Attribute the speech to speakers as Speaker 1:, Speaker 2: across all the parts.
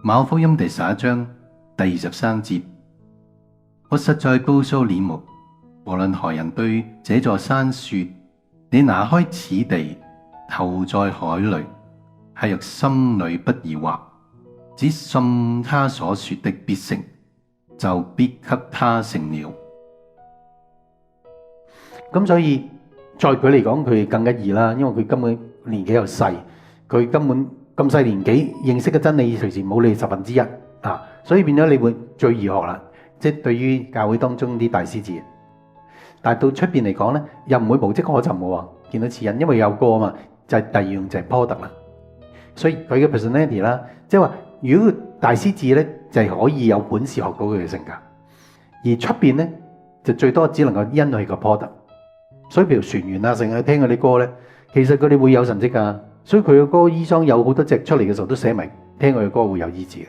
Speaker 1: 馬可福音第11章第23節，我實在告訴你們，無論何人對這座山說：你拿開此地，投在海裏，係若心裏不疑惑，只信他所說的必成，就必給他成了。
Speaker 2: 咁所以在佢嚟講，佢更加易啦，因為佢根本年紀又細，佢根本咁細年紀認識嘅真理隨時冇你1/10啊，所以變咗你會最易學啦。即係對於教會當中啲大師字，但係到出邊嚟講咧，又唔會無跡可尋嘅喎。見到似人，因為有個啊嘛，就係第二樣就係 product 啦。所以佢嘅 personality 啦，即係話如果大師字咧，就係可以有本事學到佢嘅性格，而出邊咧就最多只能夠因佢個 product。所以譬如船員啊，成日聽佢啲歌咧，其實佢哋會有神跡㗎。所以佢嘅歌醫生有好多隻出嚟嘅時候都寫明聽佢嘅歌會有醫治嘅，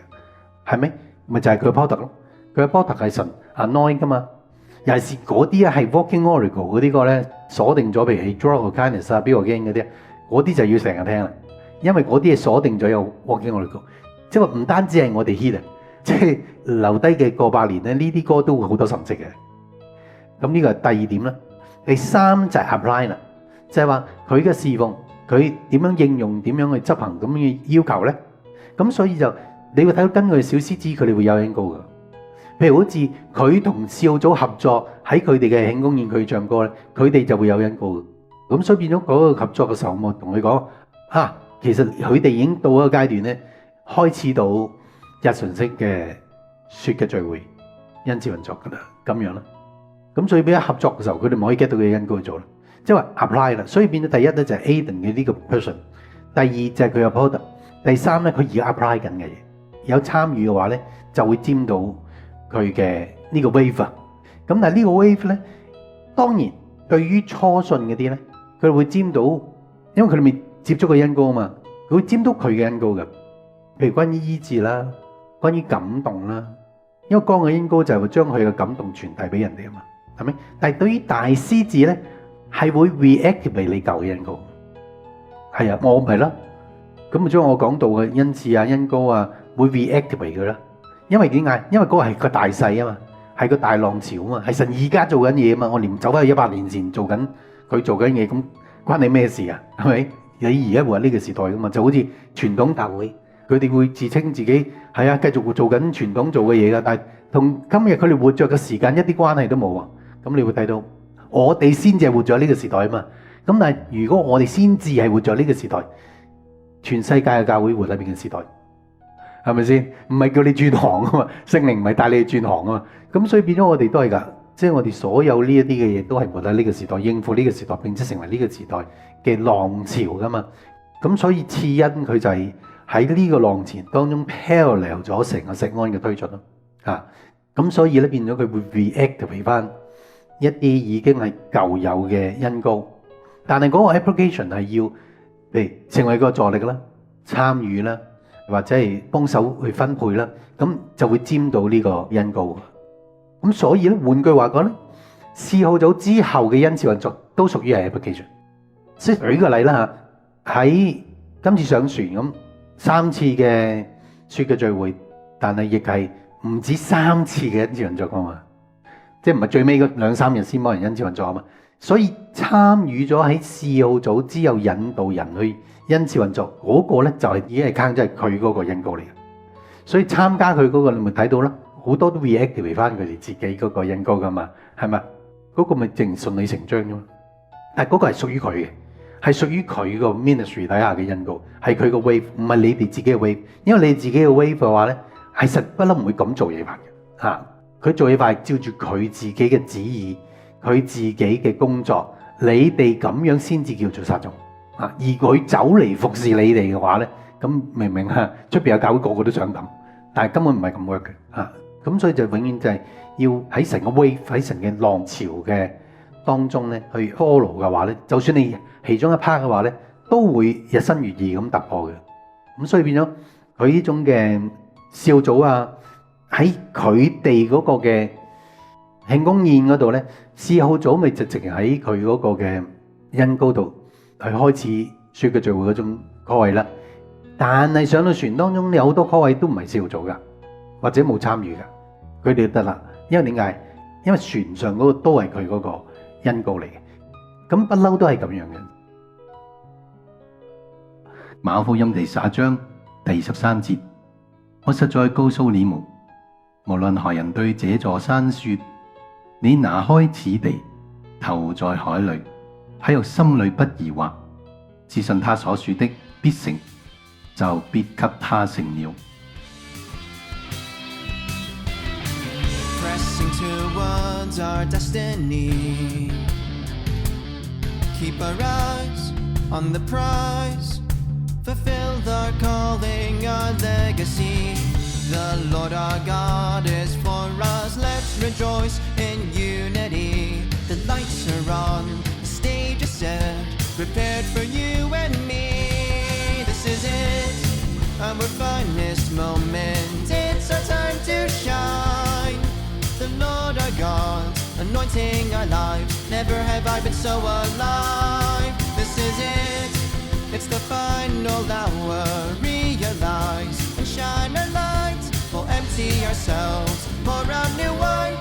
Speaker 2: 係咪？咪就係佢嘅 product 咯。佢嘅 product 係神 anoint 㗎嘛。尤其是嗰啲咧係 walking oracle 嗰啲歌咧，鎖定咗，譬如係 Draw of Kindness 啊、Bill Again 嗰啲，嗰啲就要成日聽啦。因為嗰啲係鎖定咗有 walking oracle，即係話唔單止係我哋 hit 啊，即係留低嘅過百年咧，呢啲歌都會好多神跡嘅。咁呢個係第二點啦。第三就係 apply 啦，就係話佢嘅侍奉，佢點樣應用，點樣去執行咁嘅要求咧？咁所以就你會睇到根據小獅子，佢哋會有恩膏嘅。譬如好似佢同笑組合作喺佢哋嘅慶功宴，佢唱歌咧，佢哋就會有恩膏嘅。咁所以變咗嗰個合作嘅時候，我同佢講其實佢哋已經到一個階段咧，開始到日常式嘅說嘅聚會，恩賜運作㗎啦，咁樣啦。咁所以俾一合作嘅時候，佢哋唔可以 get 到佢嘅恩膏去做啦，即係話 apply 啦。所以變咗第一咧就係 Aiden 嘅呢個 person， 第二就係佢嘅 product， 第三咧佢而家 apply 緊嘅嘢，有參與嘅話咧就會沾到佢嘅呢個 wave 啊。咁但係呢個 wave 咧，當然對於初信嗰啲咧，佢會沾到，因為佢哋未接觸過恩膏啊嘛，佢會沾到佢嘅恩膏嘅。譬如關於醫治啦，關於感動啦，因為光嘅恩膏就係會將佢嘅感動傳遞俾人哋啊嘛。係咪？但係對於大獅子咧，係會 reactivate 你舊嘅恩膏。係啊，我唔係啦。咁咪將我講到嘅恩賜啊、恩膏啊，會 reactivate 佢啦。因為點解？因為嗰個係個大勢啊嘛，係個大浪潮啊嘛，係神而家做緊嘢啊嘛。我連走翻去100年前做緊佢做緊嘢，咁關你咩事啊？係咪？你而家活喺呢個時代噶嘛，就好似傳統教會，佢哋會自稱自己係啊，繼續做緊傳統做嘅嘢噶，但係同今日佢哋活着嘅時間一啲關係都冇啊。咁你會睇到，我哋先至係活在呢個時代啊嘛。咁但係如果我哋先至係活在呢個時代，全世界嘅教會活喺邊個時代？係咪先？唔係叫你轉行啊嘛，聖靈唔係帶你去轉行啊嘛。咁所以變咗我哋都係㗎，即係我哋所有呢一啲嘅嘢都係活喺呢個時代，應付呢個時代，並且成為呢個時代嘅浪潮㗎嘛。咁所以賜恩佢就係喺呢個浪潮當中 parallel 咗成個錫安嘅推進咯。咁所以咧變咗佢會 reactivate 翻一啲已經係舊有嘅恩膏，但係嗰個 application 係要譬如成為個助力啦、參與啦，或者係幫手去分配啦，咁就會沾到呢個恩膏。咁所以咧，換句話講咧，侍號組之後嘅恩賜運作都屬於係 application。即係舉個例啦嚇，喺今次上船咁3次嘅說嘅聚會，但係亦係唔止3次嘅恩賜運作啊嘛。即係唔係最尾嗰2-3日先幫人恩賜運作啊嘛，所以參與咗喺侍號組之後引導人去恩賜運作嗰個咧就係已經係坑，即係佢嗰個恩膏嚟嘅。所以參加佢嗰個你咪睇到啦，好多都 reactivate 翻佢哋自己嗰個恩膏噶嘛，係咪？嗰個咪淨順理成章啫嘛。但係嗰個係屬於佢嘅，係屬於佢個 ministry 底下嘅恩膏，係佢個 wave， 唔係你哋自己嘅 wave。因為你自己嘅 wave 嘅話咧，係實不嬲唔會咁做嘢法嘅嚇。佢做嘢法係照住佢自己嘅旨意，佢自己嘅工作，你哋咁樣先至叫做撒種啊！而佢走嚟服侍你哋嘅話咧，咁明明啊出邊有教會個個都想咁，但係根本唔係咁 work 嘅嚇。咁所以就永遠就係要喺成個 wave 喺成嘅浪潮嘅當中咧去 follow 嘅話咧，就算你其中一 part 嘅話咧，都會日新月異咁突破嘅。咁所以變咗佢呢種嘅小組啊。喺佢哋嗰個嘅慶功宴嗰度咧，侍號組咪直情喺佢嗰個嘅恩膏度去開始說嘅聚會嗰種崗位啦。但係上到船當中有好多 call 位都唔係使徒做噶，或者冇參與噶，佢哋就得啦。因為點解？因為船上嗰個都係佢嗰個恩膏嚟嘅，咁不嬲都係咁樣嘅。
Speaker 1: 馬可福音第11章第23節，我實在告訴你們，無論何人對這座山說：你拿開此地，投在海裏，喺又心裏不疑惑，只信他所說的必成，就必給他成了。
Speaker 3: Pressing towards our destiny, keep our eyes on the prize, fulfill our calling, our legacy. The Lord our God is for us, let's rejoice in unity. The lights are on, the stage is set, prepared for you and me. This is it, our finest moment, it's our time to shine. The Lord our God, anointing our lives, never have I been so alive. This is it, it's the final hour, realize and shine our lights, we'll empty ourselves, pour out new wine,